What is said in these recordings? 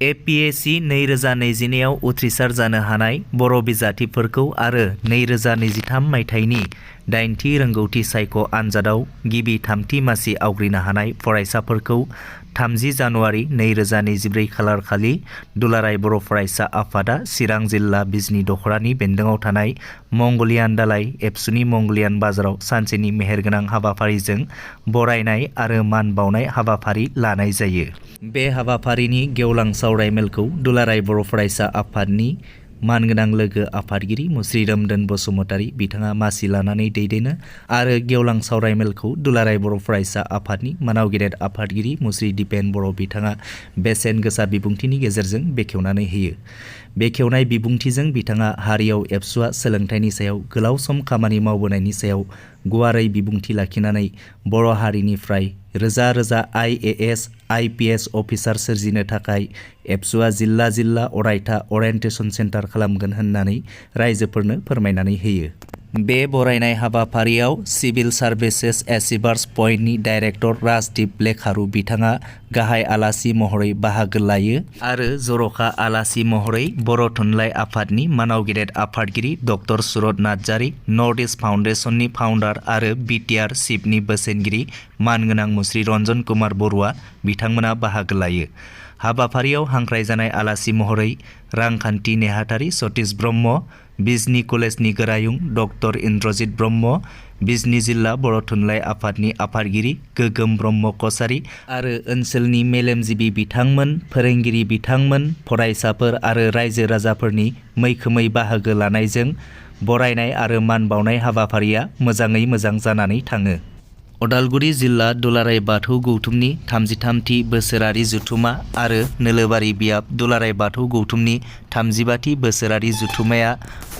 APSC 2022आव उथ्रिसार जानो हानाय बर' बिजाथिफोरखौ आरो 2023 मायथाइनि 8थि रोंगौथि सायख' आनजादाव गिबि 3थि मासि आवग्रिनो हानाय फरायसाफोरखौ 30 जानुवारि 2024 खालार खालि दुलाराय बर' फरायसा आफादा चिरां जिल्ला बिजनी दख'रानि बेन्दोङाव थानाय मंगलियान दालाइ एबसुनि मंगलियान बाजाराव सानसेनि मेहेरगोनां हाबाफारिजों बरायनाय आरो मान बावनाय हाबाफारि लानाय जायो। बे हाबाफारिनि गेवलां सावराय मेलखौ दुलाराय बर' फरायसा आफादनि मानगोनां लोगो आफादगिरि मुस्रि रोमदोन बसुमतारी बिथाङा मासि लानानै दैदेनो आरो गेवलां सावराय मेलखौ दुलाराय बर' फरायसा आफादनि मानाव गेदेर आफादगिरि मुस्रि दिपेन बर' बिथाङा बेसेन गोसा बिबुंथिनि गेजेरजों बेखेवनानै होयो। बेखेवनाय बिबुंथिजों बिथाङा हारियाव एबसुआ सोलोंथाइनि सायाव गोलाव सम खामानि मावबोनायनि सायाव गुवारै बिबुंथि लाखिनानै बर' हारिनिफ्राय रोजा रोजा IAS, IPS अफिसार सोरजिनो थाखाय एबसुआ जिल्ला जिल्ला अरायथा अरियेन्टेसन सेन्टार खालामगोन होननानै रायजोफोरनो फोरमायनानै होयो। बे बरायनाय हाबाफारियाव सिभिल सार्भिसेस एचिभार्स पइन्टनि डाइरेक्टर राजदीप लेखारु बिथाङा गाहाय आलासि महरै बाहागो लायो आरो जर'खा आलासि महरै बर' थुनलाइ आफादनि मानाव गेदेर आफादगिरि डक्टर सुरत नार्जारी, नर्थ इस्ट फाउन्डेसननि फाउन्डार आरो BTR चिफनि बोसोनगिरि मानगोनां मुस्रि रन्जन कुमार बरुवा बिथांमोना बाहागो लायो। हाबाफारियाव हांख्रायजानाय आलासि महरै रांखान्थि नेहाथारि सतीश ब्रह्म, बिजनी कलेजनि गोरायुं डक्टर इन्द्रजित ब्रह्म, बिजनी जिल्ला बर' थुनलाइ आफादनि आफादगिरि गोगोम ब्रह्म कछारी आरो ओनसोलनि मेलेमजिबि बिथांमोन, फोरोंगिरि बिथांमोन, फरायसाफोर आरो रायजो राजाफोरनि मैखोमै बाहागो लानायजों बरायनाय आरो मान बावनाय हाबाफारिया मोजाङै मोजां जानानै थाङो। अदालगुरि जिल्ला दुलाराय बाथौ गौथुमनि 33थि बोसोरारि जथुमा आरो नोलोबारि बियाब दुलाराय बाथौ गौथुमनि 35थि बोसोरारि जथुमाया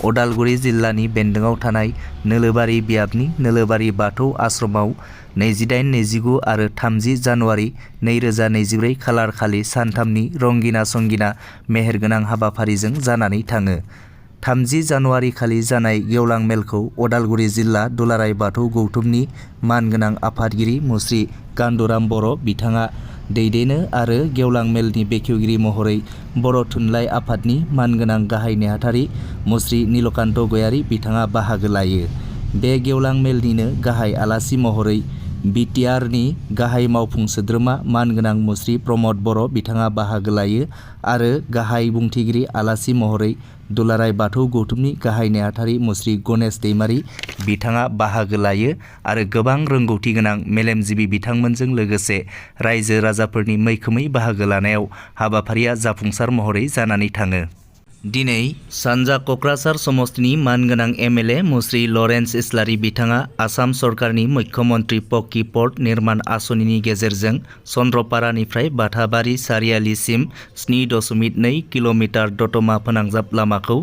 अदालगुरि जिल्लानि बेन्दोङाव थानाय नोलोबारि बियाबनि नोलोबारि बाथौ आश्रमाव 28, 29 आरो 30 जानुवारि 2024 खालार खालि सानथामनि रंगिना संगिना मेहेरगोनां हाबाफारिजों जानानै थाङो। 30 जानुवारि खालि जानाय गेवलां मेलखौ अदालगुरि जिल्ला दुलाराय बाथौ गौथुमनि मानगोनां आफादगिरि मुस्रि गान्दुराम बर' बिथाङा दैदेनो आरो गेवलां मेलनि बेखेवगिरि महरै बर' थुनलाइ आफादनि मानगोनां गाहाय नेहाथारि मुस्रि नीलकान्त गयारी बिथाङा बाहागो लायो। बे गेवलां मेलनिनो गाहाय आलासि महरै BTRनि गाहाय मावफुं सोद्रोमा मानगोनां मुस्रि प्रमद बर' बिथाङा बाहागो लायो आरो गाहाय बुंथिगिरि आलासि महरै दुलाराय बाथौ गौथुमनि गाहाय नेहाथारि मुस्रि गणेश दैमारी बिथाङा बाहागो लायो आरो गोबां रोंगौथि गोनां मेलेमजिबि बिथांमोनजों लोगोसे रायजो राजाफोरनि मैखोमै बाहागो लानायाव हाबाफारिया जाफुंसार महरै जानानै थाङो। दिनै सानजा क'क्राझार समस्तिनि मानगोनां MLA मुस्रि लरेन्स इस्लारि बिथाङा आसाम सरकारनि मुख्यमन्त्री पक्की पर्ट निर्माण आसनिनि गेजेरजों चन्द्रपारानिफ्राय बाथाबारि सारियालिसिम 7.2 किल'मिटार दतमा फोनांजाब लामाखौ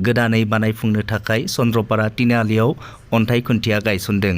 गोदानै बानायफुंनो थाखाय चन्द्रपारा तिनालियाव अन्थाइ खुन्थिया गायसनदों।